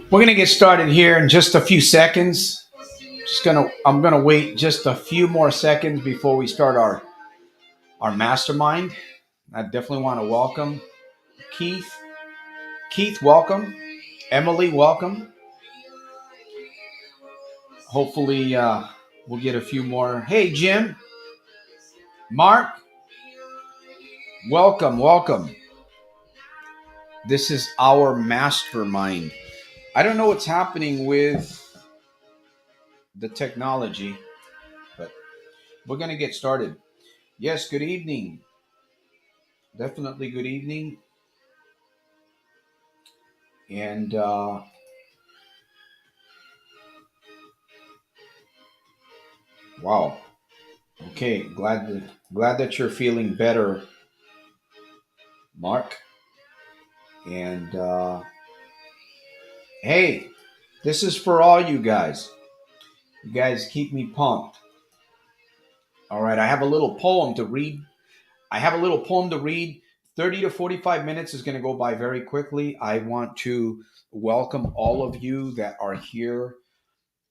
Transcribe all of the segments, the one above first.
We're gonna get started here in just a few seconds. I'm gonna wait just a few more seconds before we start our mastermind. I definitely want to welcome Keith. Keith, welcome. Emily, welcome. Hopefully, we'll get a few more. Hey, Jim, Mark, welcome. This is our mastermind. I don't know what's happening with the technology, but we're gonna get started. Yes, good evening. Definitely good evening. And wow. Okay, glad that you're feeling better, Mark. And hey, this is for all you guys. You guys keep me pumped. All right, I have a little poem to read. 30 to 45 minutes is going to go by very quickly. I want to welcome all of you that are here.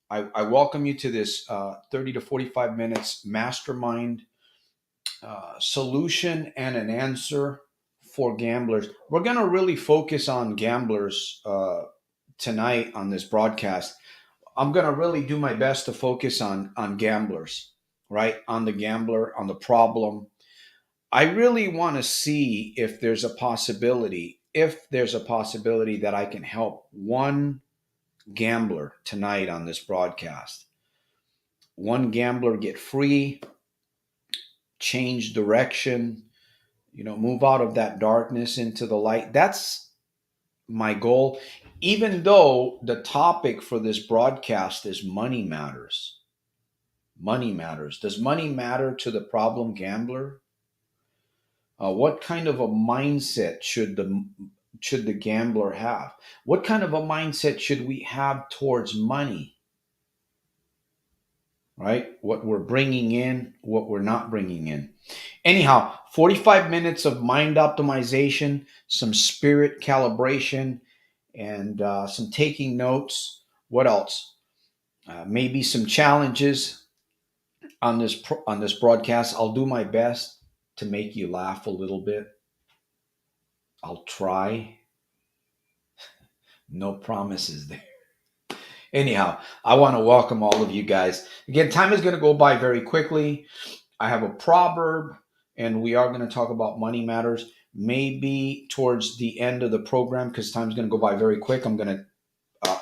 I welcome you to this 30 to 45 minutes mastermind solution and an answer for gamblers. We're going to really focus on gamblers tonight on this broadcast. I'm going to really do my best to focus on gamblers, right? On the gambler, on the problem. I really want to see if there's a possibility, that I can help one gambler tonight on this broadcast. One gambler get free, change direction, move out of that darkness into the light. That's my goal. Even though the topic for this broadcast is money matters. Money matters. Does money matter to the problem gambler? What kind of a mindset should the gambler have? What kind of a mindset should we have towards money? Right? What we're bringing in, what we're not bringing in. Anyhow, 45 minutes of mind optimization, some spirit calibration, and some taking notes. What else? Maybe some challenges on this broadcast. I'll do my best to make you laugh a little bit. I'll try. No promises there. Anyhow, I want to welcome all of you guys. Again, time is going to go by very quickly. I have a proverb, and we are going to talk about money matters. Maybe towards the end of the program, because time's going to go by very quick. I'm going to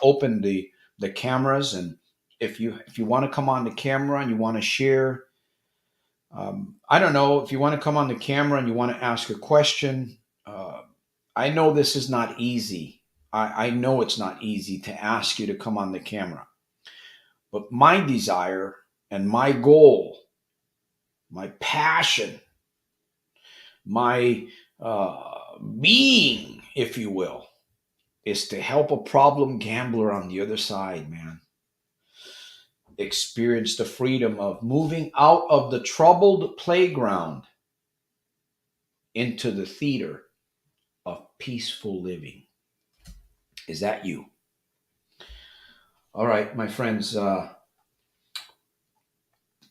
open the cameras, and if you want to come on the camera and you want to share, I don't know, if you want to come on the camera and you want to ask a question. I know this is not easy. I know it's not easy to ask you to come on the camera. But my desire and my goal, my passion, my being, if you will, is to help a problem gambler on the other side, man, experience the freedom of moving out of the troubled playground into the theater of peaceful living. Is that you? All right, my friends, let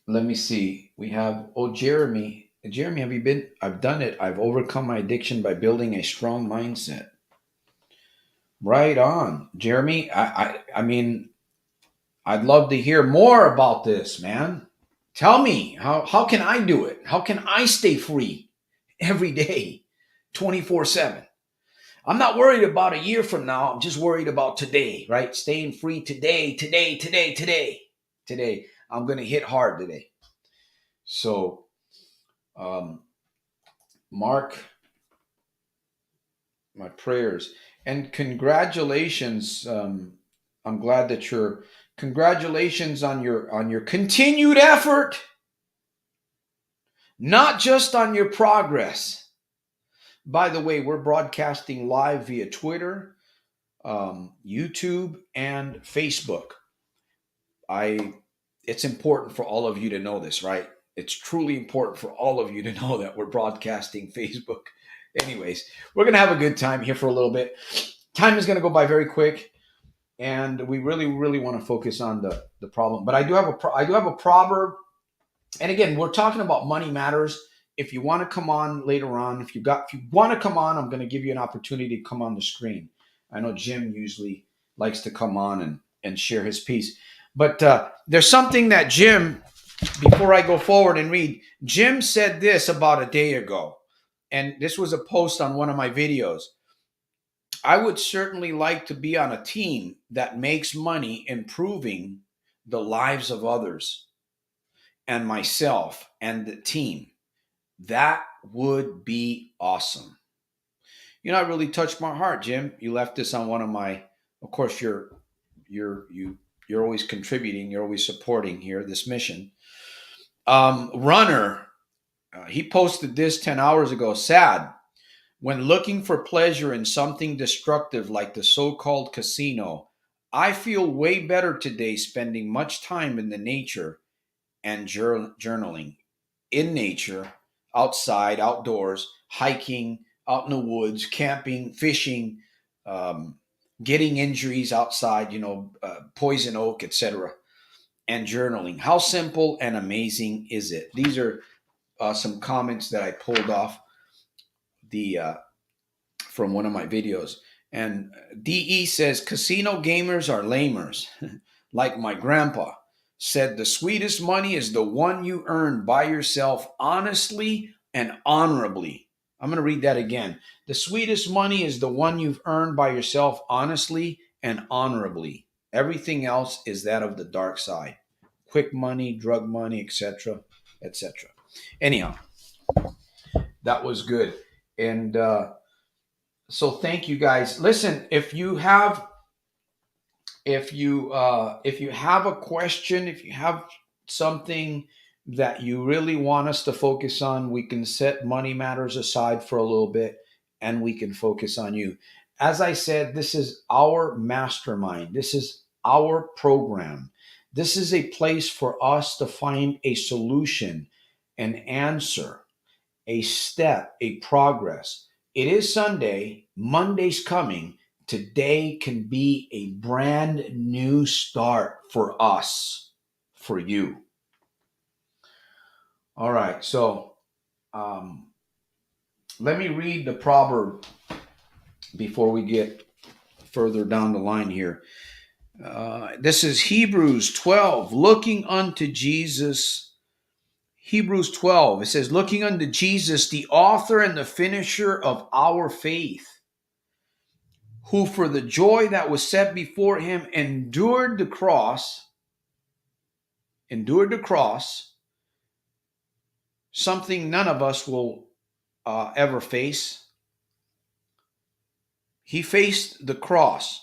me see. We have, Jeremy. Jeremy, have you been? I've done it. I've overcome my addiction by building a strong mindset. Right on. Jeremy, I mean, I'd love to hear more about this, man. Tell me, how can I do it? How can I stay free every day, 24/7? I'm not worried about a year from now. I'm just worried about today, right? Staying free today. Today. I'm going to hit hard today. So, Mark, my prayers and congratulations. I'm glad that congratulations on your continued effort, not just on your progress. By the way, we're broadcasting live via Twitter, YouTube, and Facebook. It's important for all of you to know this, right? It's truly important for all of you to know that we're broadcasting Facebook. Anyways, we're going to have a good time here for a little bit. Time is going to go by very quick. and we really, really want to focus on the problem. But I do have a proverb, and again, we're talking about money matters. If you want to come on later on, if you want to come on, I'm going to give you an opportunity to come on the screen. I know Jim usually likes to come on and share his piece, but there's something that Jim, before I go forward and read, Jim said this about a day ago, and this was a post on one of my videos. I would certainly like to be on a team that makes money improving the lives of others and myself and the team. That would be awesome. You know, it really touched my heart, Jim. You left this on one of my. Of course, you're always contributing. You're always supporting here this mission. Runner, he posted this 10 hours ago. Sad. When looking for pleasure in something destructive like the so-called casino, I feel way better today spending much time in the nature and journaling in nature, outside, outdoors, hiking, out in the woods, camping, fishing, um, getting injuries outside, poison oak, etc., and journaling. How simple and amazing is it? These are some comments that I pulled off the from one of my videos. And DE says casino gamers are lamers, like my grandpa said. The sweetest money is the one you earn by yourself honestly and honorably. I'm going to read that again. The sweetest money is the one you've earned by yourself honestly and honorably. Everything else is that of the dark side. Quick money, drug money, etc., etc. Anyhow, that was good. And so thank you guys. Listen, if you have a question, if you have something that you really want us to focus on, we can set money matters aside for a little bit and we can focus on you. As I said, this is our mastermind. This is our program. This is a place for us to find a solution, an answer, a step, a progress. It is Sunday, Monday's coming. Today can be a brand new start for us, for you. All right, so um, let me read the proverb before we get further down the line here. This is Hebrews 12, looking unto Jesus. Hebrews 12, it says, looking unto Jesus, the author and the finisher of our faith, who for the joy that was set before him endured the cross, something none of us will ever face. He faced the cross,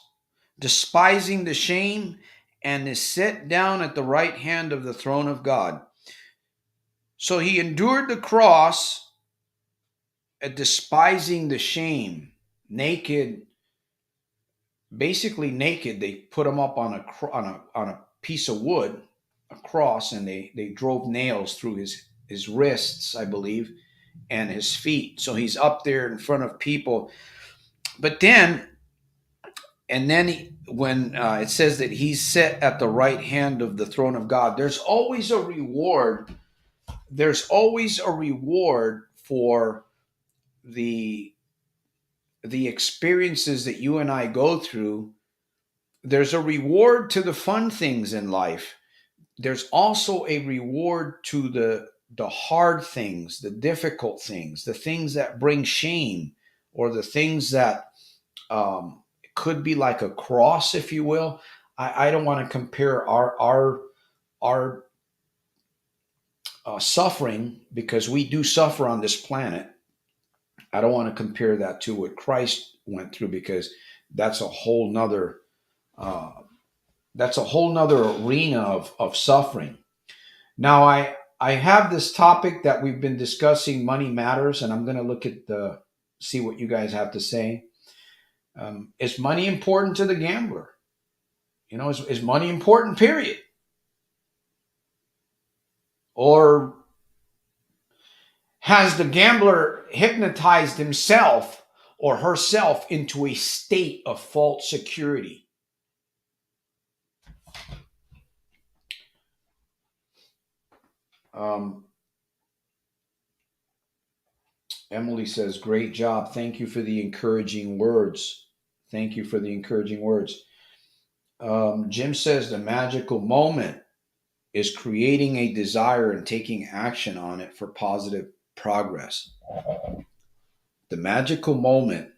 despising the shame, and is set down at the right hand of the throne of God. So he endured the cross, despising the shame, naked, basically naked. They put him up on a piece of wood, a cross, and they drove nails through his wrists, I believe, and his feet. So he's up there in front of people. But then, when it says that he's set at the right hand of the throne of God, there's always a reward. There's always a reward for the experiences that you and I go through. There's a reward to the fun things in life. There's also a reward to the hard things, the difficult things, the things that bring shame, or the things that could be like a cross, if you will. I don't want to compare our suffering, because we do suffer on this planet. I don't want to compare that to what Christ went through, because that's a whole nother uh, arena of suffering. Now, I have this topic that we've been discussing, money matters, and I'm going to look at see what you guys have to say. Is money important to the gambler? Is money important, period? Or has the gambler hypnotized himself or herself into a state of false security? Um, Emily says, great job. Thank you for the encouraging words. Thank you for the encouraging words. Jim says, the magical moment is creating a desire and taking action on it for positive progress. The magical moment.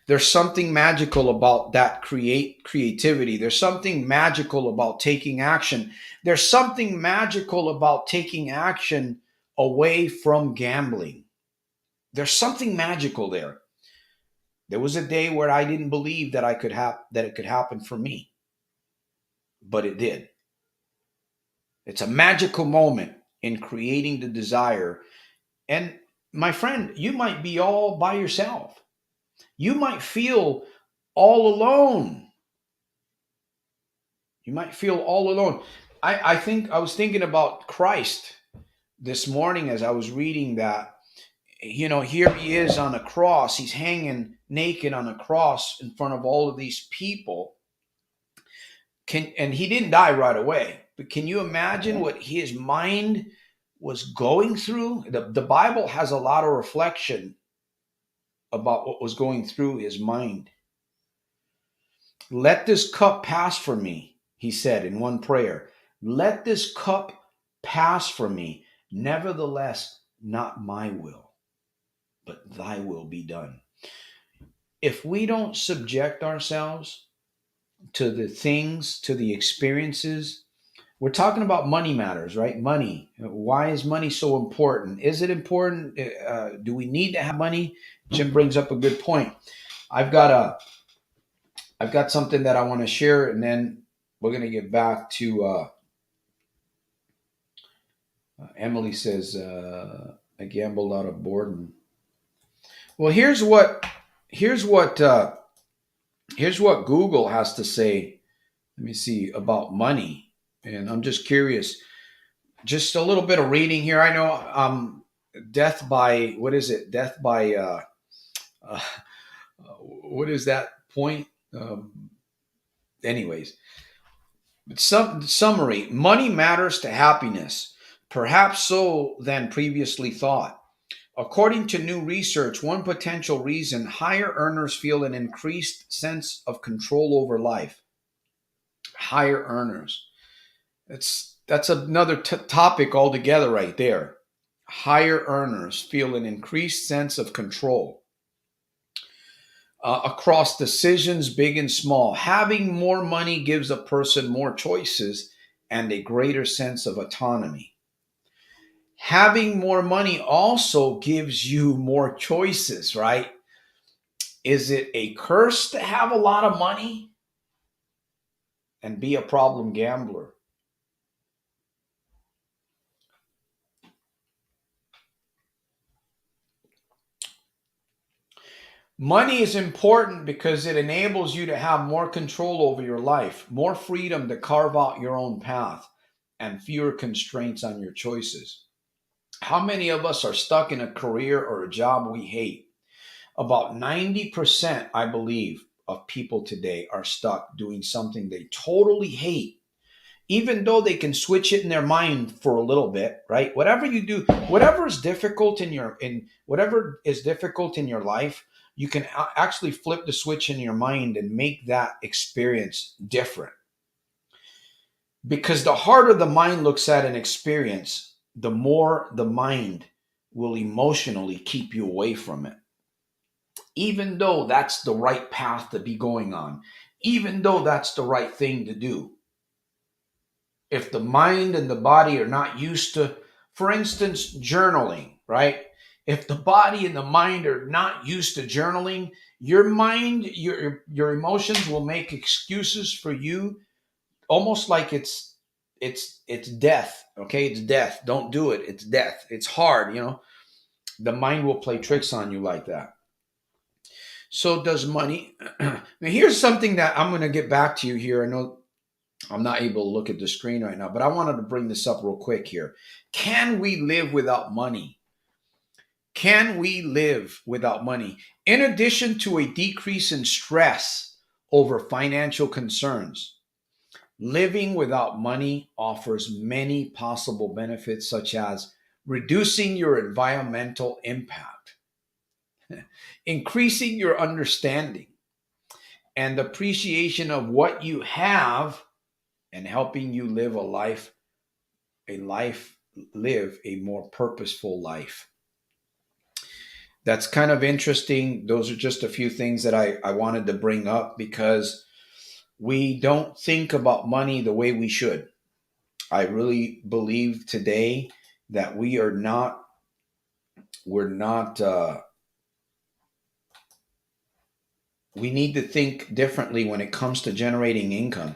There's something magical about that creativity. There's something magical about taking action. There's something magical about taking action away from gambling. There's something magical there. There was a day where I didn't believe that that it could happen for me, but it did. It's a magical moment in creating the desire. And my friend, you might be all by yourself. You might feel all alone. You might feel all alone. I think I was thinking about Christ this morning as I was reading that. Here he is on a cross. He's hanging naked on a cross in front of all of these people. And he didn't die right away. But can you imagine what his mind was going through? The Bible has a lot of reflection about what was going through his mind. Let this cup pass from me, he said in one prayer. Let this cup pass from me. Nevertheless, not my will, but thy will be done. If we don't subject ourselves to the things, to the experiences, we're talking about money matters, right? Money. Why is money so important? Is it important? Do we need to have money? Jim brings up a good point. I've got something that I want to share, and then we're going to get back to Emily says, I gambled out of boredom. Well, here's what Google has to say. Let me see about money, and I'm just curious. Just a little bit of reading here. I know death by what is it? Death by uh, what is that point? Anyways, summary: money matters to happiness, perhaps so than previously thought. According to new research, one potential reason higher earners feel an increased sense of control over life. Higher earners. That's another topic altogether right there. Higher earners feel an increased sense of control across decisions, big and small. Having more money gives a person more choices and a greater sense of autonomy. Having more money also gives you more choices, right? Is it a curse to have a lot of money and be a problem gambler? Money is important because it enables you to have more control over your life, more freedom to carve out your own path, and fewer constraints on your choices. How many of us are stuck in a career or a job we hate? About 90%, I believe, of people today are stuck doing something they totally hate, even though they can switch it in their mind for a little bit, right? Whatever you do, whatever is difficult in your life, you can actually flip the switch in your mind and make that experience different. Because the harder the mind looks at an experience, the more the mind will emotionally keep you away from it. Even though that's the right path to be going on, even though that's the right thing to do. If the mind and the body are not used to, for instance, journaling, right? If the body and the mind are not used to journaling, your mind, your emotions will make excuses for you, almost like it's death. Okay, it's death. Don't do it. It's death. It's hard. The mind will play tricks on you like that. So does money. Now, here's something that I'm going to get back to you here. I know I'm not able to look at the screen right now, but I wanted to bring this up real quick here. Can we live without money? Can we live without money? In addition to a decrease in stress over financial concerns, Living without money offers many possible benefits, such as reducing your environmental impact, increasing your understanding and appreciation of what you have, and helping you live a life, live a more purposeful life. That's kind of interesting. Those are just a few things that I wanted to bring up because we don't think about money the way we should. I really believe today that we're not, we need to think differently when it comes to generating income.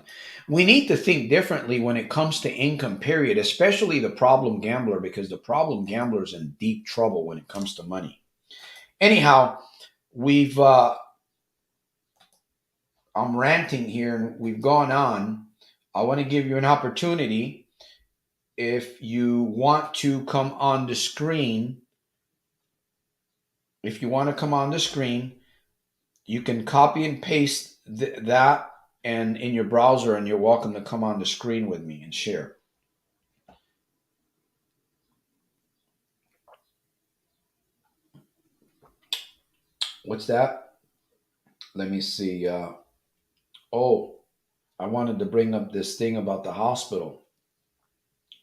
We need to think differently when it comes to income, period, especially the problem gambler, because the problem gambler is in deep trouble when it comes to money. Anyhow, we've, I'm ranting here and we've gone on. I want to give you an opportunity. If you want to come on the screen, if you want to come on the screen, you can copy and paste that and in your browser, and you're welcome to come on the screen with me and share. What's that? Let me see. Oh, I wanted to bring up this thing about the hospital.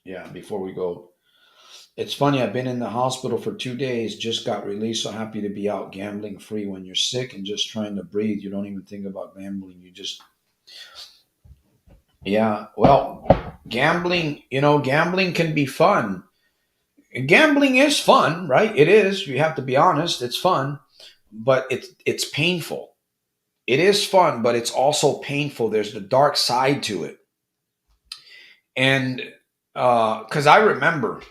Yeah, before we go. It's funny, I've been in the hospital for 2 days, just got released. So happy to be out gambling free. When you're sick and just trying to breathe, you don't even think about gambling. You just, yeah, well, gambling, gambling can be fun. Gambling is fun, right? It is. You have to be honest. It's fun, but it's painful. It is fun, but it's also painful. There's the dark side to it. And because I remember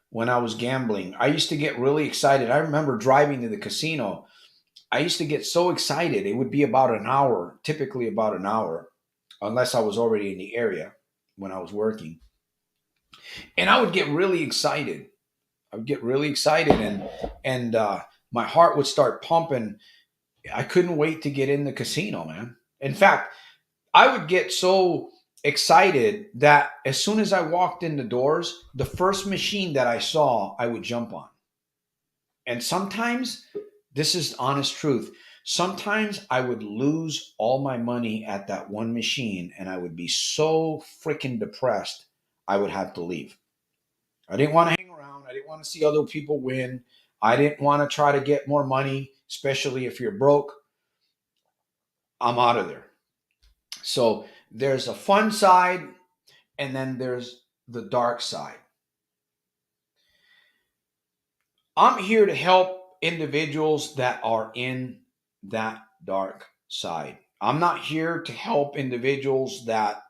when I was gambling, I used to get really excited. I remember driving to the casino. I used to get so excited. It would be about an hour, typically about an hour, unless I was already in the area when I was working. And I would get really excited. I would get really excited, and my heart would start pumping. I couldn't wait to get in the casino, man. In fact, I would get so excited that as soon as I walked in the doors, the first machine that I saw, I would jump on. And sometimes, this is honest truth, sometimes I would lose all my money at that one machine and I would be so freaking depressed, I would have to leave. I didn't want to hang around. I didn't want to see other people win. I didn't want to try to get more money, especially if you're broke. I'm out of there. So there's a fun side and then there's the dark side. I'm here to help individuals that are in that dark side. I'm not here to help individuals that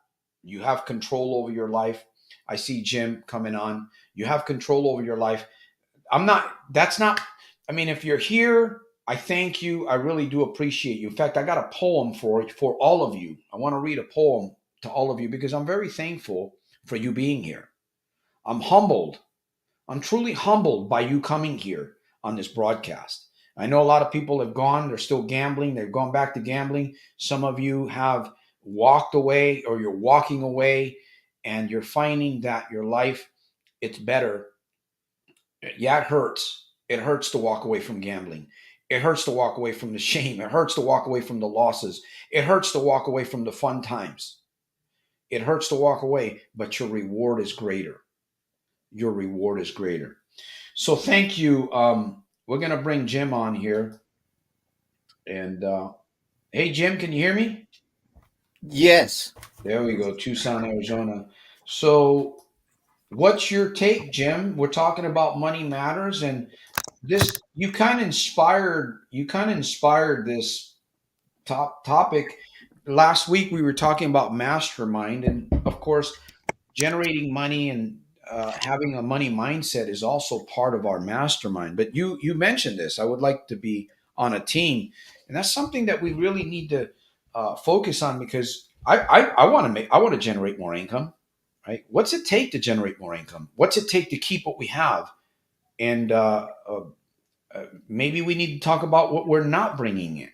you have control over your life. I see Jim coming on. You have control over your life. I'm not, that's not, I mean, if you're here, I thank you. I really do appreciate you. In fact, I got a poem for all of you. I want to read a poem to all of you because I'm very thankful for you being here. I'm humbled. I'm truly humbled by you coming here on this broadcast. I know a lot of people have gone, they're still gambling, they've gone back to gambling. Some of you have walked away or you're walking away and you're finding that your life it's better. Yeah, it hurts. It hurts to walk away from gambling. It hurts to walk away from the shame. It hurts to walk away from the losses. It hurts to walk away from the fun times. It hurts to walk away, but your reward is greater. Your reward is greater. So thank you. We're gonna bring Jim on here, and hey, Jim, can you hear me? Yes. There we go, Tucson, Arizona. So, what's your take, Jim? We're talking about money matters, and this you kind of inspired. You kind of inspired this topic. Last week we were talking about mastermind, and of course, generating money and having a money mindset is also part of our mastermind. But you mentioned this. I would like to be on a team, and that's something that we really need to focus on because I want to make I want to generate more income. Right? What's it take to generate more income? What's it take to keep what we have? And maybe we need to talk about what we're not bringing in.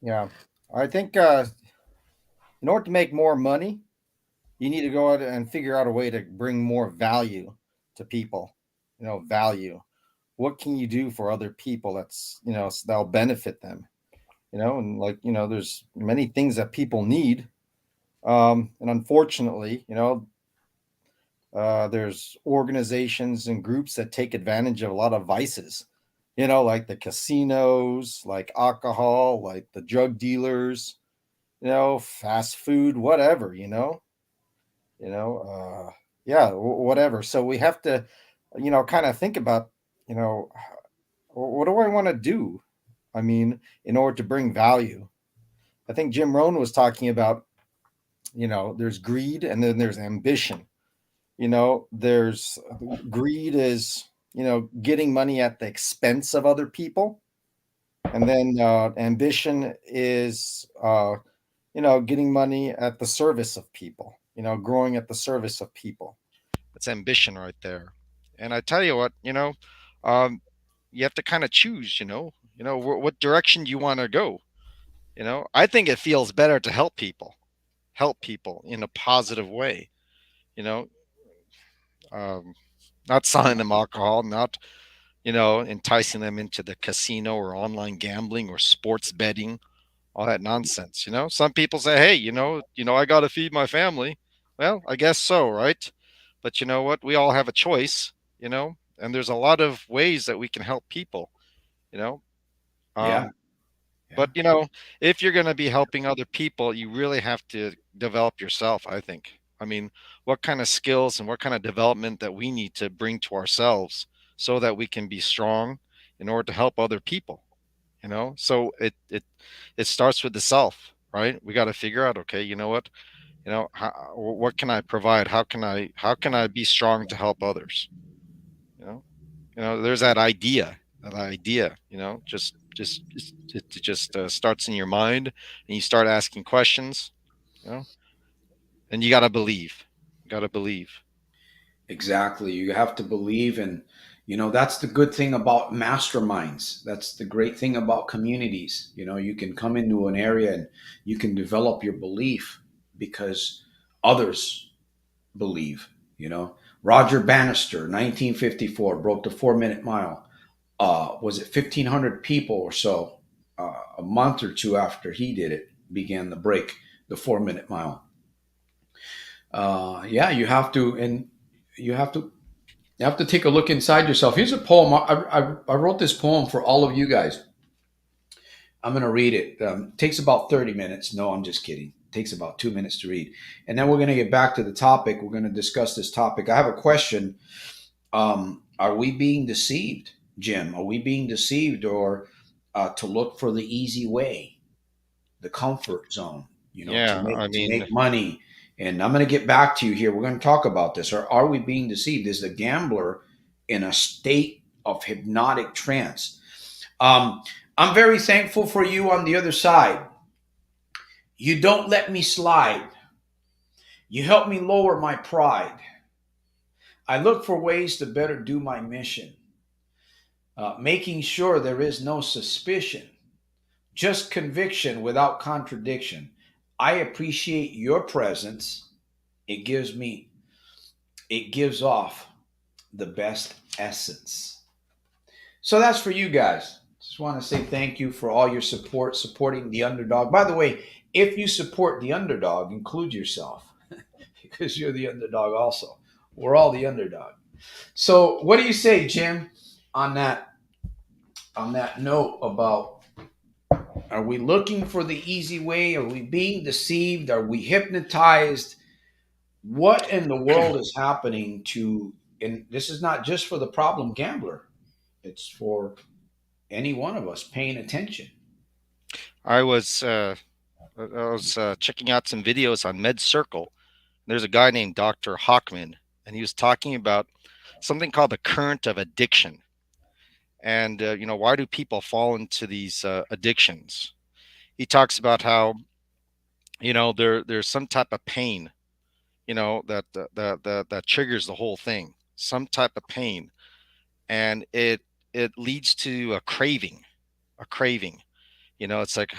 Yeah. I think In order to make more money, you need to go out and figure out a way to bring more value to people. Value. What can you do for other people that'll benefit them? And there's many things that people need. And unfortunately, there's organizations and groups that take advantage of a lot of vices, like the casinos, like alcohol, like the drug dealers, fast food, whatever, you know, yeah, whatever. So we have to, kind of think about, you know, what do I want to do? I mean, in order to bring value. I think Jim Rohn was talking about, there's greed and then there's ambition. There's greed is, getting money at the expense of other people. And then ambition is, getting money at the service of people, growing at the service of people. That's ambition right there. And I tell you what, um, you have to kind of choose, what direction do you want to go? I think it feels better to help people in a positive way, you know, um, not selling them alcohol, not, enticing them into the casino or online gambling or sports betting, all that nonsense. Some people say, hey, I got to feed my family. Well, I guess so, right? But you know what? We all have a choice, and there's a lot of ways that we can help people, you know. Yeah, Um, yeah, but if you're going to be helping other people, you really have to develop yourself, I think. I mean, what kind of skills and what kind of development that we need to bring to ourselves so that we can be strong in order to help other people, So it starts with the self, right? We got to figure out, okay, you know what? What can I provide? How can I be strong to help others? You know? There's that idea, it just starts in your mind, and you start asking questions, you know, and you got to believe. exactly. You have to believe, and that's the good thing about masterminds. That's the great thing about communities. You can come into an area and you can develop your belief because others believe. Roger Bannister, 1954, broke the 4 minute mile. Was it 1,500 people or so? A month or two after he did it, began the break, the 4 minute mile. Yeah, you have to you have to take a look inside yourself. Here's a poem. I wrote this poem for all of you guys. I'm going to read it. Takes about 30 minutes. No, I'm just kidding. It takes about 2 minutes to read. And then we're going to get back to the topic. We're going to discuss this topic. I have a question. Are we being deceived, Jim? Are we being deceived or to look for the easy way, the comfort zone, to Yeah, make I to mean, make money? And I'm going to get back to you here. We're going to talk about this. Or are we being deceived? Is the gambler in a state of hypnotic trance? Um, I'm very thankful for you on the other side. You don't let me slide. You help me lower my pride. I look for ways to better do my mission, making sure there is no suspicion, just conviction without contradiction. I appreciate your presence. It gives me, it gives off the best essence. So that's for you guys. Just want to say thank you for all your support, supporting the underdog. By the way, if you support the underdog, include yourself because you're the underdog also. We're all the underdog. So, what do you say, Jim, on that note about, are we looking for the easy way? Are we being deceived? Are we hypnotized? What in the world is happening to, and this is not just for the problem gambler, it's for any one of us paying attention. I was checking out some videos on Med Circle. There's a guy named Dr. Hockman, and he was talking about something called the current of addiction. And why do people fall into these addictions? He talks about how there's some type of pain, that triggers the whole thing, some type of pain, and it leads to a craving. It's like,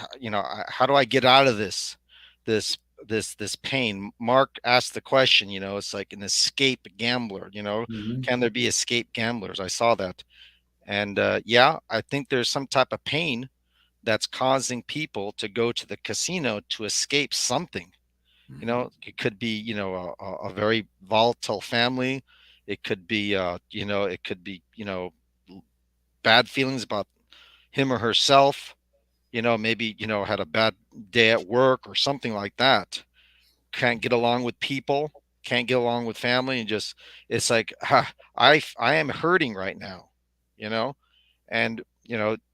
how do I get out of this this pain. Mark asked the question, it's like an escape gambler, Hmm. can there be escape gamblers? I saw that. And yeah, I think there's some type of pain that's causing people to go to the casino to escape something. It could be, a very volatile family. It could be, bad feelings about him or herself, maybe, had a bad day at work or something like that. Can't get along with people, can't get along with family, and just, it's like, I am hurting right now, you know, and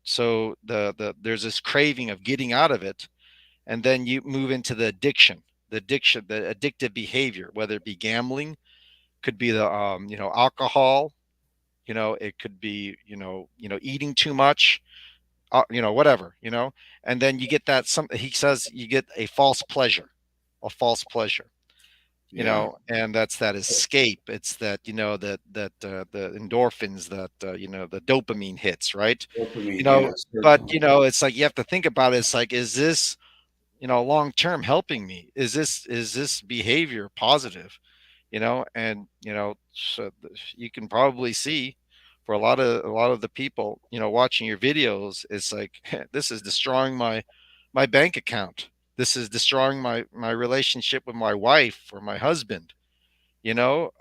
so there's this craving of getting out of it, and then you move into the addictive behavior, whether it be gambling, could be the alcohol, it could be eating too much, whatever, and then you get that, some he says, you get a false pleasure, Yeah. and that's that escape. It's that, the endorphins, that the dopamine hits, right? you Dopamine. know Yeah. but Certainly. it's like you have to think about it. It's like, is this, long term helping me? Is this behavior positive? And so you can probably see, for a lot of the people, watching your videos, it's like, this is destroying my bank account. This is destroying my relationship with my wife or my husband, you know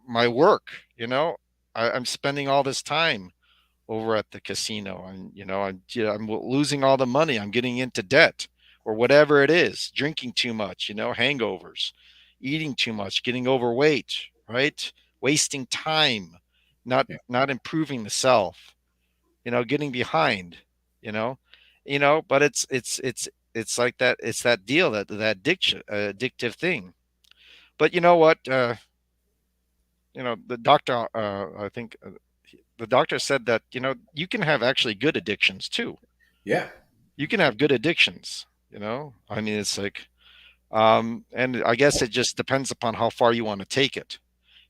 my work. I'm spending all this time over at the casino, and I'm losing all the money. I'm getting into debt, or whatever it is, drinking too much, hangovers, eating too much, getting overweight, right? Wasting time, not Yeah. not improving the self, getting behind, you know but it's like that. It's that deal, that addictive thing. But you know what, the doctor, I think, the doctor said that, you can have actually good addictions too. Yeah. You can have good addictions, I mean, it's like, and I guess it just depends upon how far you want to take it,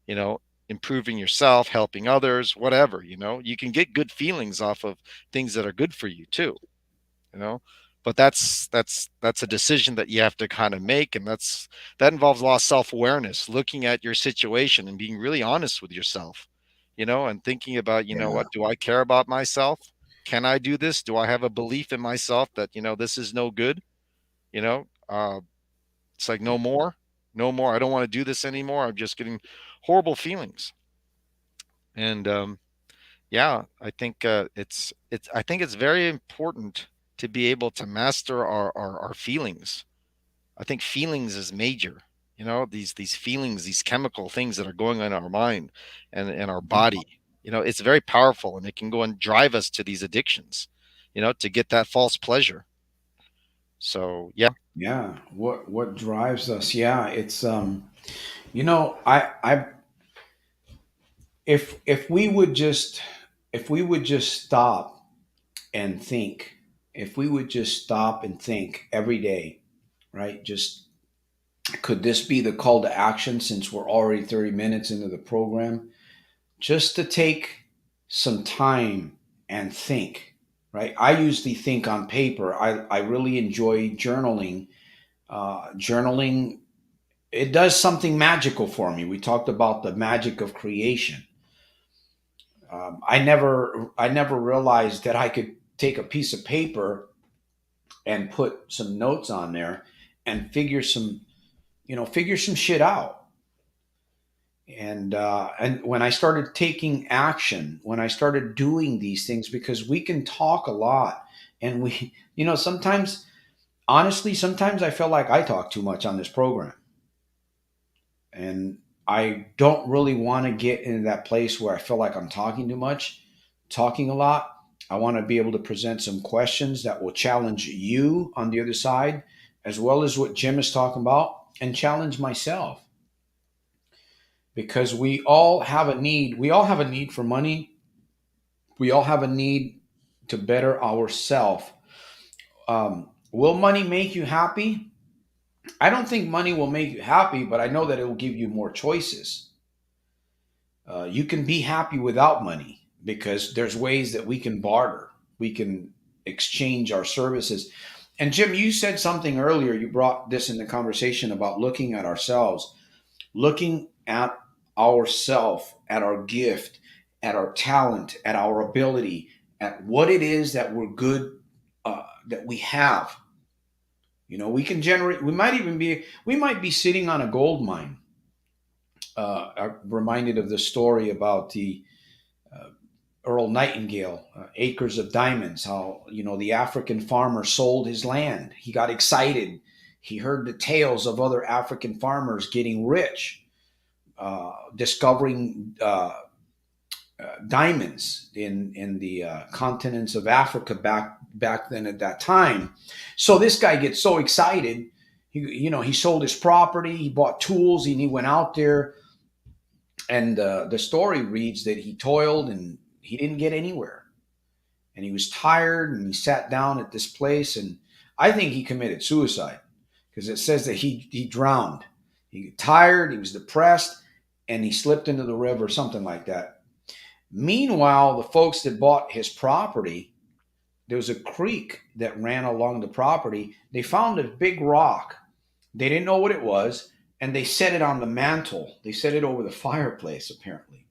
you know improving yourself, helping others, whatever. You can get good feelings off of things that are good for you too, you know but that's a decision that you have to kind of make, and that involves a lot of self-awareness, looking at your situation and being really honest with yourself, and thinking about, Yeah. what, do I care about myself? Can I do this? Do I have a belief in myself that, this is no good? you know uh it's like, no more, no more, I don't want to do this anymore, I'm just getting horrible feelings. And yeah, I think, I think it's very important to be able to master our feelings. I think feelings is major. These feelings, these chemical things that are going on in our mind and our body. It's very powerful, and it can go and drive us to these addictions. To get that false pleasure. So yeah, Yeah. What drives us? Yeah. It's I if we would just stop and think, if we would just stop and think every day, right? Just could this be the call to action, since we're already 30 minutes into the program? Just to take some time and think, right? I usually think on paper. I really enjoy journaling. Journaling, it does something magical for me. We talked about the magic of creation. I never realized that I could take a piece of paper and put some notes on there and figure some shit out. And when I started taking action, when I started doing these things, because we can talk a lot, and we, sometimes, honestly, sometimes I feel like I talk too much on this program, and I don't really want to get into that place where I feel like I'm talking too much, talking a lot. I want to be able to present some questions that will challenge you on the other side, as well as what Jim is talking about, and challenge myself, because we all have a need. We all have a need for money. We all have a need to better ourselves. Will money make you happy? I don't think money will make you happy, but I know that it will give you more choices. You can be happy without money, because there's ways that we can barter, we can exchange our services. And Jim, you said something earlier. You brought this in the conversation about looking at ourselves, looking at ourself, at our gift, at our talent, at our ability, at what it is that we're good, that we have. We can generate. We might be sitting on a gold mine. I'm reminded of the story about the uh, Earl Nightingale, Acres of Diamonds, how, the African farmer sold his land. He got excited. He heard the tales of other African farmers getting rich, discovering diamonds in the continents of Africa back then at that time. So this guy gets so excited. He sold his property, he bought tools, and he went out there. And the story reads that he toiled and he didn't get anywhere, and he was tired, and he sat down at this place, and I think he committed suicide, because it says that he drowned. He got tired, he was depressed, and he slipped into the river, something like that. Meanwhile, the folks that bought his property, there was a creek that ran along the property. They found a big rock. They didn't know what it was, and they set it on the mantle. They set it over the fireplace, apparently.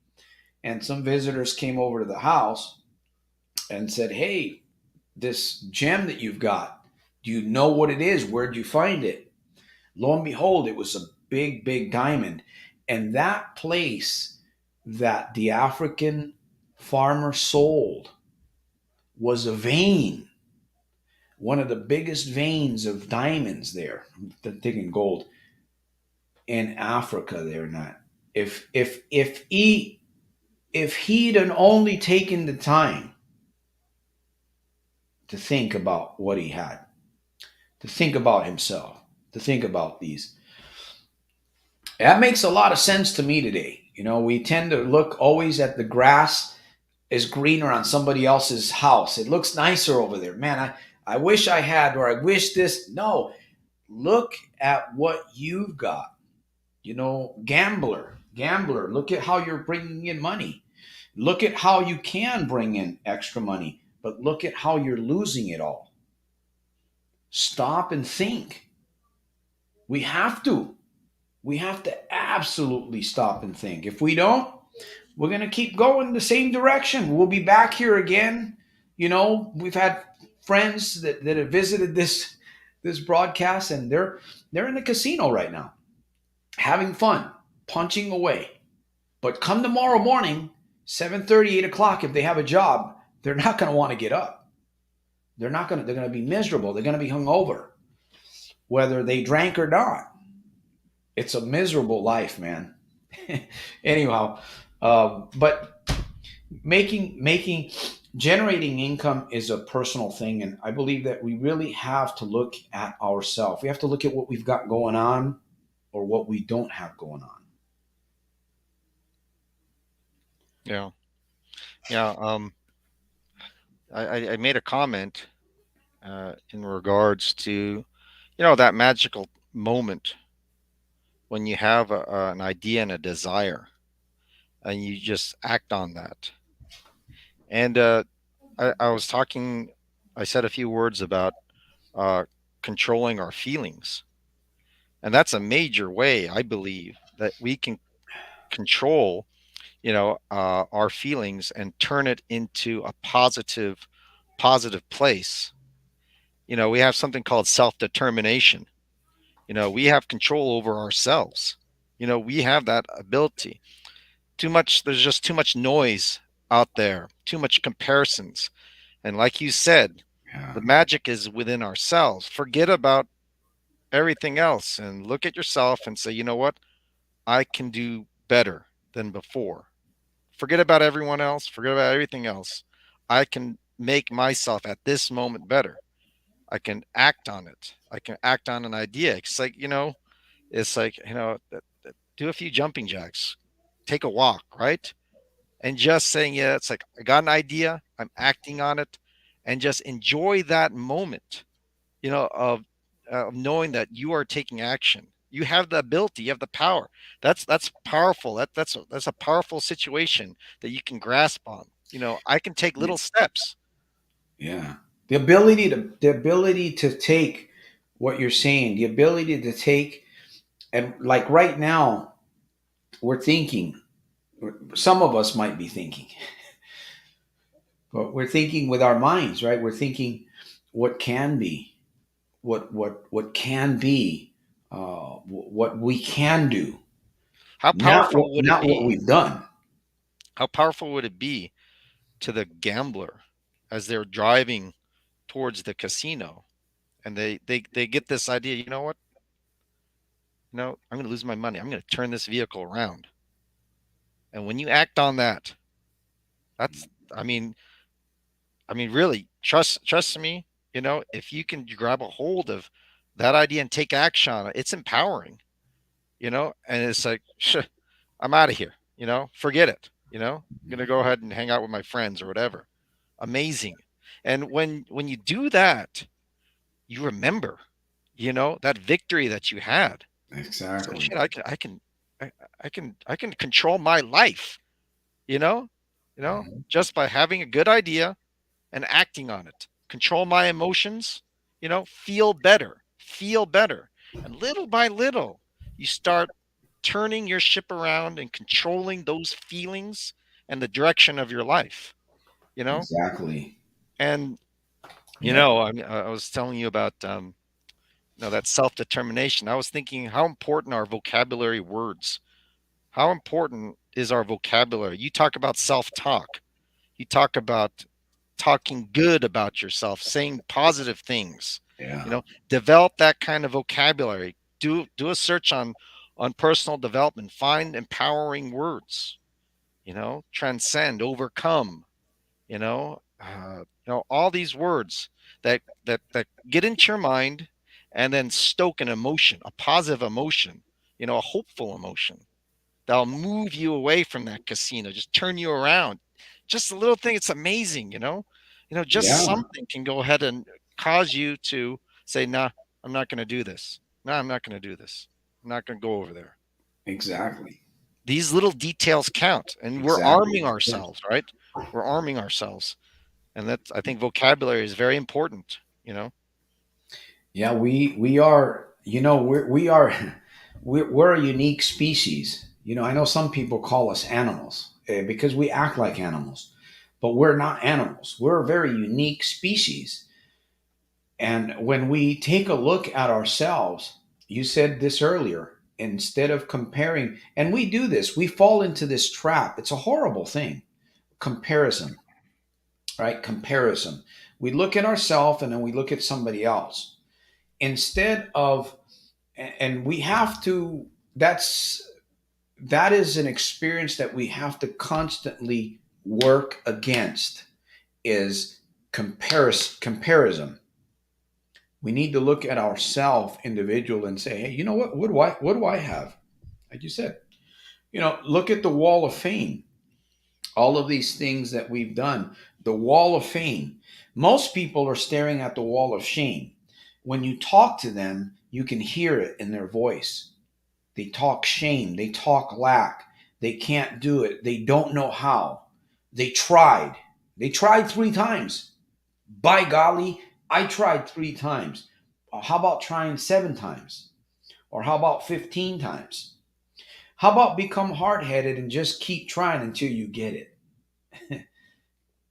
And some visitors came over to the house and said, "Hey, this gem that you've got, do you know what it is? Where'd you find it?" Lo and behold, it was a big, big diamond. And that place that the African farmer sold was a vein, one of the biggest veins of diamonds there. I'm thinking gold in Africa. They're not. If he'd only taken the time to think about what he had, to think about himself, to think about these, that makes a lot of sense to me today. We tend to look always at the grass is greener on somebody else's house. It looks nicer over there. Man, I wish I had, or I wish this. No, look at what you've got. Gambler, look at how you're bringing in money. Look at how you can bring in extra money, but look at how you're losing it all. Stop and think. We have to. We have to absolutely stop and think. If we don't, we're going to keep going the same direction. We'll be back here again. We've had friends that have visited this broadcast, and they're in the casino right now, having fun, punching away. But come tomorrow morning, 7:30, 8 o'clock, if they have a job, they're not going to want to get up. They're going to be miserable. They're going to be hungover, whether they drank or not. It's a miserable life, man. Anyhow, but making generating income is a personal thing, and I believe that we really have to look at ourselves. We have to look at what we've got going on, or what we don't have going on. Yeah. Yeah. I made a comment in regards to, that magical moment when you have an idea and a desire and you just act on that. And I was talking, I said a few words about uh, controlling our feelings. And that's a major way, I believe, that we can control, our feelings and turn it into a positive place. We have something called self-determination. We have control over ourselves. We have that ability. There's just too much noise out there, too much comparisons. And like you said, Yeah, the magic is within ourselves. Forget about everything else and look at yourself and say, you know what? I can do better than before. Forget about everyone else, forget about everything else. I can make myself at this moment better. I can act on it. I can act on an idea. It's like, do a few jumping jacks, take a walk, right? And just saying, yeah, it's like, I got an idea, I'm acting on it, and just enjoy that moment, of knowing that you are taking action. You have the ability, you have the power. That's powerful. That's a powerful situation that you can grasp on. I can take yeah, little steps. yeah. The ability to take what you're saying, the ability to take, and like right now we're thinking, some of us might be thinking, but we're thinking with our minds, right? We're thinking what can be, what can be, what we can do, How powerful would it not what be? we've done. How powerful would it be to the gambler as they're driving towards the casino and they get this idea, you know what? No, I'm going to lose my money. I'm going to turn this vehicle around. And when you act on that, that's I mean really trust me, if you can grab a hold of that idea and take action on it, it's empowering, and it's like, I'm out of here, forget it, I'm going to go ahead and hang out with my friends or whatever. Amazing. And when you do that, you remember, that victory that you had. It's like, Exactly. shit, I can control my life, you know, just by having a good idea and acting on it. Control my emotions, feel better. And little by little, you start turning your ship around and controlling those feelings and the direction of your life, you know? Exactly. And, Yep. I was telling you about, that self determination. I was thinking how important are vocabulary words? How important is our vocabulary? You talk about self talk. You talk about talking good about yourself, saying positive things. Yeah. Develop that kind of vocabulary. Do a search on personal development. Find empowering words. Transcend, overcome. All these words that get into your mind and then stoke an emotion, a positive emotion, a hopeful emotion that'll move you away from that casino, just turn you around. Just a little thing, it's amazing, just Yeah. something can go ahead and cause you to say, nah, I'm not going to do this. Nah, I'm not going to do this. I'm not going to go over there. Exactly. These little details count, and we're Exactly. arming ourselves, right? We're arming ourselves. And that's, I think vocabulary is very important, Yeah, we are. We are. We're a unique species. I know some people call us animals because we act like animals, but we're not animals. We're a very unique species. And when we take a look at ourselves, you said this earlier, instead of comparing, and we do this, we fall into this trap. It's a horrible thing. Comparison, right? Comparison. We look at ourselves and then we look at somebody else instead of, and we have to, that is an experience that we have to constantly work against, is comparison. We need to look at ourselves individual and say, hey, you know what do I have? Like you said, look at the wall of fame, all of these things that we've done. The wall of fame, most people are staring at the wall of shame. When you talk to them, you can hear it in their voice. They talk shame, they talk lack, they can't do it, they don't know how. They tried 3 times. By golly, I tried 3 times. How about trying 7 times? Or how about 15 times? How about become hard headed and just keep trying until you get it?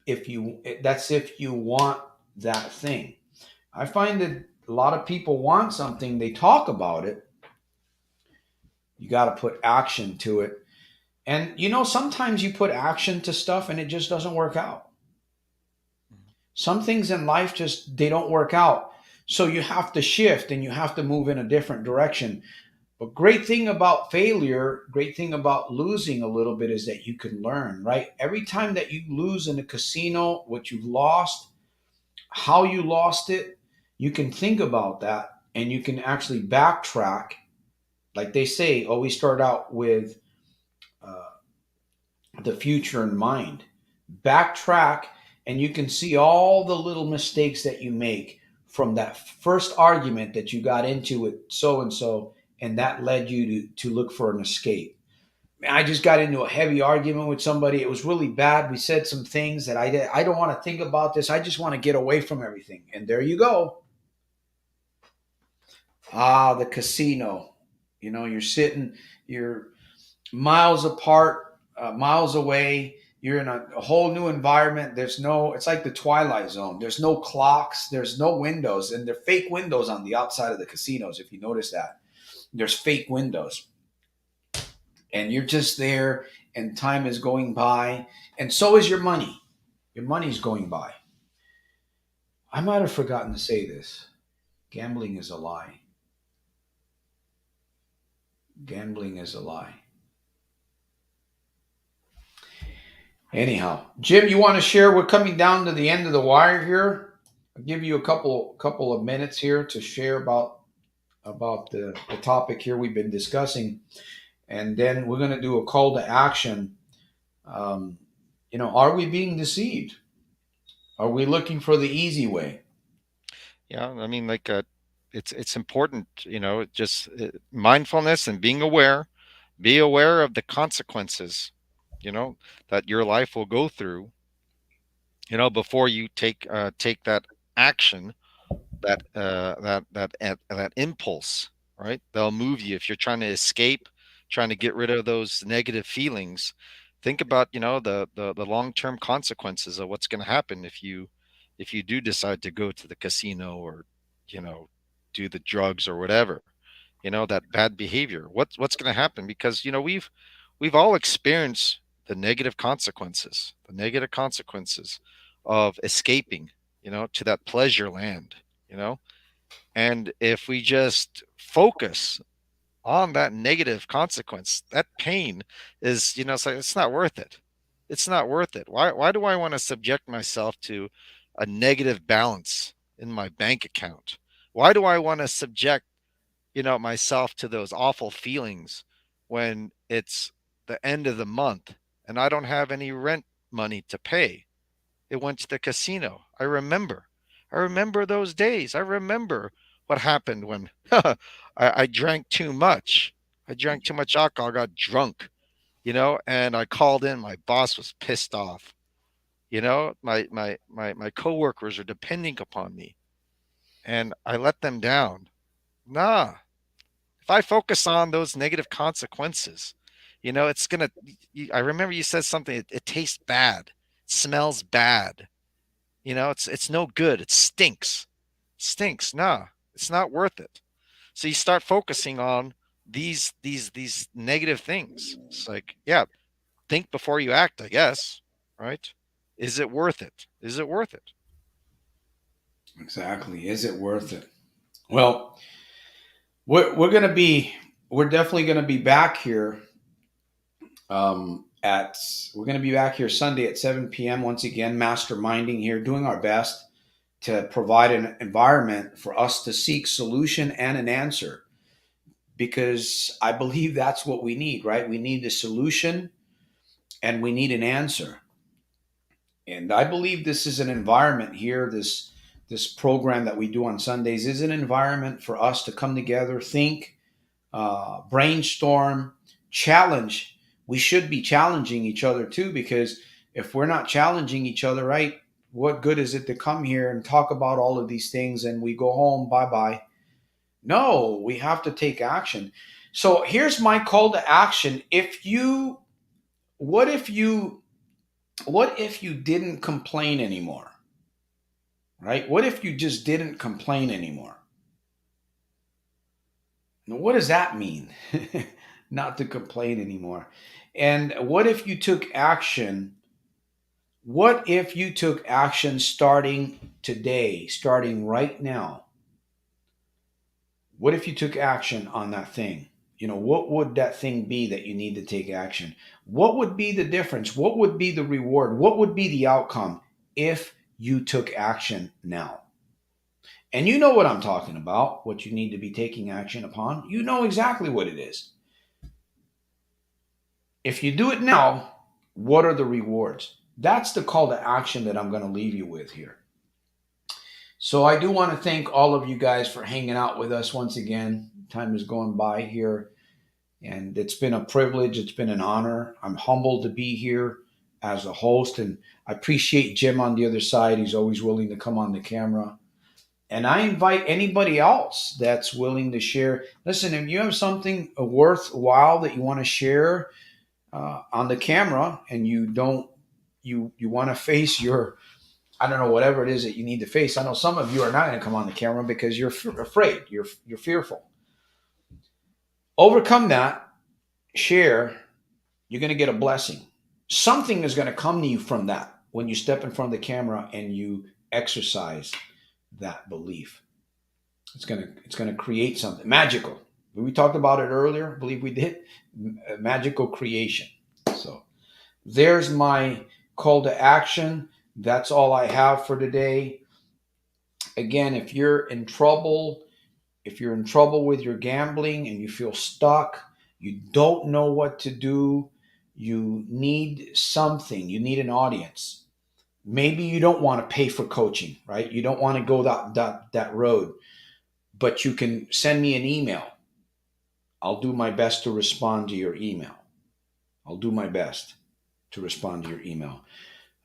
If you want that thing. I find that a lot of people want something, they talk about it. You got to put action to it. And sometimes you put action to stuff and it just doesn't work out. Some things in life just they don't work out. So you have to shift and you have to move in a different direction. But great thing about failure, great thing about losing a little bit is that you can learn, right? Every time that you lose in a casino, what you've lost, how you lost it, you can think about that and you can actually backtrack. Like they say, always start out with uh, the future in mind. Backtrack, and you can see all the little mistakes that you make from that first argument that you got into with so and so, and that led you to look for an escape. I just got into a heavy argument with somebody. It was really bad. We said some things that I don't want to think about this. I just want to get away from everything. And there you go. Ah, the casino. You're sitting, you're miles apart, miles away. You're in a whole new environment. It's like the Twilight Zone. There's no clocks, there's no windows, and they're fake windows on the outside of the casinos. If you notice that, there's fake windows, and you're just there, and time is going by, and so is your money. Your money's going by. I might have forgotten to say this. Gambling is a lie. Gambling is a lie. Anyhow, Jim, you want to share? We're coming down to the end of the wire here. I'll give you a couple of minutes here to share about the topic here we've been discussing, and then we're going to do a call to action. Um, are we being deceived? Are we looking for the easy way? Yeah, I mean, like, it's important, just mindfulness and being aware. Be aware of the consequences, that your life will go through, before you take that action, that impulse, right? They'll move you if you're trying to escape, trying to get rid of those negative feelings. Think about, the long-term consequences of what's going to happen if you do decide to go to the casino, or you know do the drugs or whatever, that bad behavior. What's going to happen? Because we've all experienced the negative consequences of escaping, to that pleasure land, you know and if we just focus on that negative consequence, that pain is, it's not worth it. It's not worth it. Why do I want to subject myself to a negative balance in my bank account? Why do I want to subject, myself to those awful feelings when it's the end of the month and I don't have any rent money to pay? It went to the casino. I remember those days. I remember what happened when I drank too much. I drank too much alcohol, got drunk, and I called in. My boss was pissed off. My coworkers are depending upon me, and I let them down. Nah. If I focus on those negative consequences, it's gonna. I remember you said something. It tastes bad, it smells bad. It's no good. It stinks. Stinks. Nah, it's not worth it. So you start focusing on these negative things. It's like, yeah, think before you act, I guess, right? Is it worth it? Is it worth it? Exactly. Is it worth it? Well, we're definitely gonna be back here. At We're gonna be back here Sunday at 7 p.m. once again, masterminding here, doing our best to provide an environment for us to seek solution and an answer, because I believe that's what we need, right? We need a solution and we need an answer. And I believe this is an environment here, this program that we do on Sundays is an environment for us to come together, think, brainstorm, challenge. We should be challenging each other too, because if we're not challenging each other, right, what good is it to come here and talk about all of these things and we go home, bye bye? No, we have to take action. So here's my call to action. What if you, what if you didn't complain anymore? Right? What if you just didn't complain anymore? Now, what does that mean? Not to complain anymore. And what if you took action? What if you took action starting today, starting right now? What if you took action on that thing? What would that thing be that you need to take action? What would be the difference? What would be the reward? What would be the outcome if you took action now? And you know what I'm talking about, what you need to be taking action upon. You know exactly what it is. If you do it now, what are the rewards? That's the call to action that I'm going to leave you with here. So I do want to thank all of you guys for hanging out with us once again. Time is going by here. And it's been a privilege. It's been an honor. I'm humbled to be here as a host. And I appreciate Jim on the other side. He's always willing to come on the camera. And I invite anybody else that's willing to share. Listen, if you have something worthwhile that you want to share on the camera, and you don't, you want to face your, I don't know, whatever it is that you need to face. I know some of you are not going to come on the camera because you're afraid. You're fearful. Overcome that. Share. You're going to get a blessing. Something is going to come to you from that when you step in front of the camera and you exercise that belief. It's going to create something magical. We talked about it earlier. I believe we did. Magical creation. So there's my call to action. That's all I have for today. Again, if you're in trouble, with your gambling and you feel stuck, you don't know what to do, you need something, you need an audience. Maybe you don't want to pay for coaching, right? You don't want to go that road, but you can send me an email. I'll do my best to respond to your email. I'll do my best to respond to your email.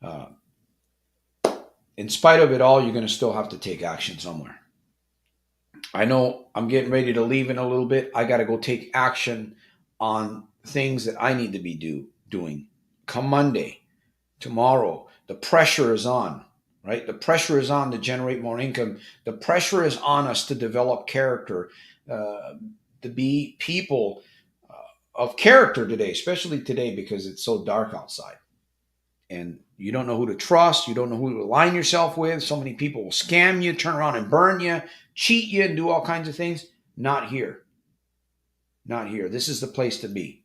Uh, in spite of it all, you're going to still have to take action somewhere. I know I'm getting ready to leave in a little bit. I got to go take action on things that I need to be doing. Come Monday, tomorrow, the pressure is on, right? The pressure is on to generate more income. The pressure is on us to develop character, to be people of character today, especially today because it's so dark outside. And you don't know who to trust. You don't know who to align yourself with. So many people will scam you, turn around and burn you, cheat you, and do all kinds of things. Not here. Not here. This is the place to be.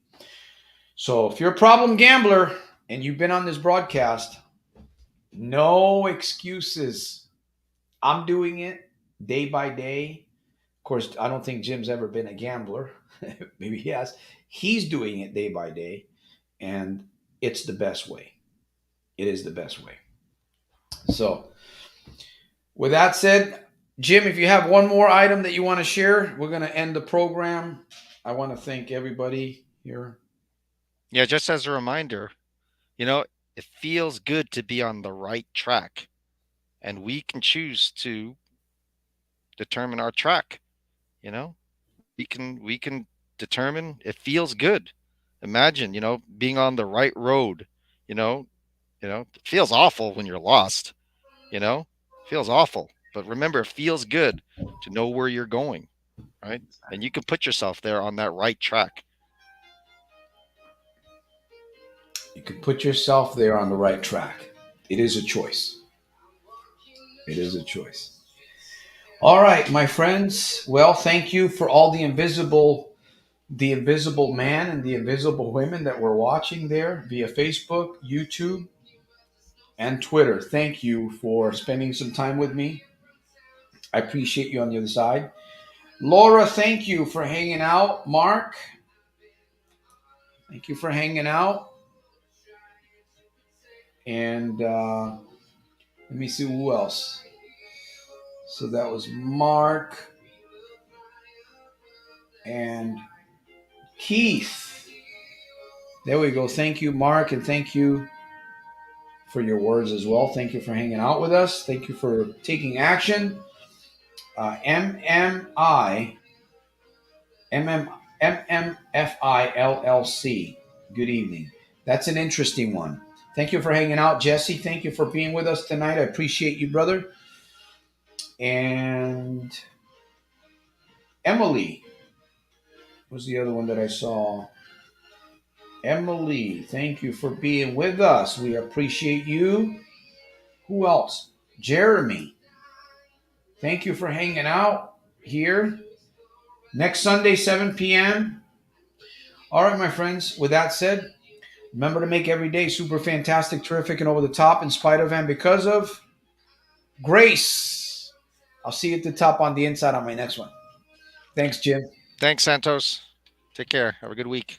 So if you're a problem gambler and you've been on this broadcast, no excuses. I'm doing it day by day. Of course, I don't think Jim's ever been a gambler. Maybe he has. He's doing it day by day, and it's the best way. It is the best way. So, with that said, Jim, if you have one more item that you want to share, we're going to end the program. I want to thank everybody here. Yeah, just as a reminder, it feels good to be on the right track, and we can choose to determine our track. We can determine it feels good. Imagine, being on the right road. It feels awful when you're lost. It feels awful, but remember, it feels good to know where you're going, right? And you can put yourself there on that right track. You can put yourself there on the right track. It is a choice. It is a choice. All right, my friends. Well, thank you for all the invisible man and the invisible women that were watching there via Facebook, YouTube, and Twitter. Thank you for spending some time with me. I appreciate you on the other side. Laura, thank you for hanging out. Mark, thank you for hanging out. And let me see who else. So that was Mark and Keith. There we go. Thank you, Mark, and thank you for your words as well. Thank you for hanging out with us. Thank you for taking action. MMI, MMFILLC. Good evening. That's an interesting one. Thank you for hanging out, Jesse. Thank you for being with us tonight. I appreciate you, brother. And Emily was the other one that I saw. Emily, thank you for being with us. We appreciate you. Who else? Jeremy, thank you for hanging out here. Next Sunday, 7 p.m. All right, my friends. With that said, remember to make every day super fantastic, terrific, and over the top in spite of and because of grace. I'll see you at the top on the inside on my next one. Thanks, Jim. Thanks, Santos. Take care. Have a good week.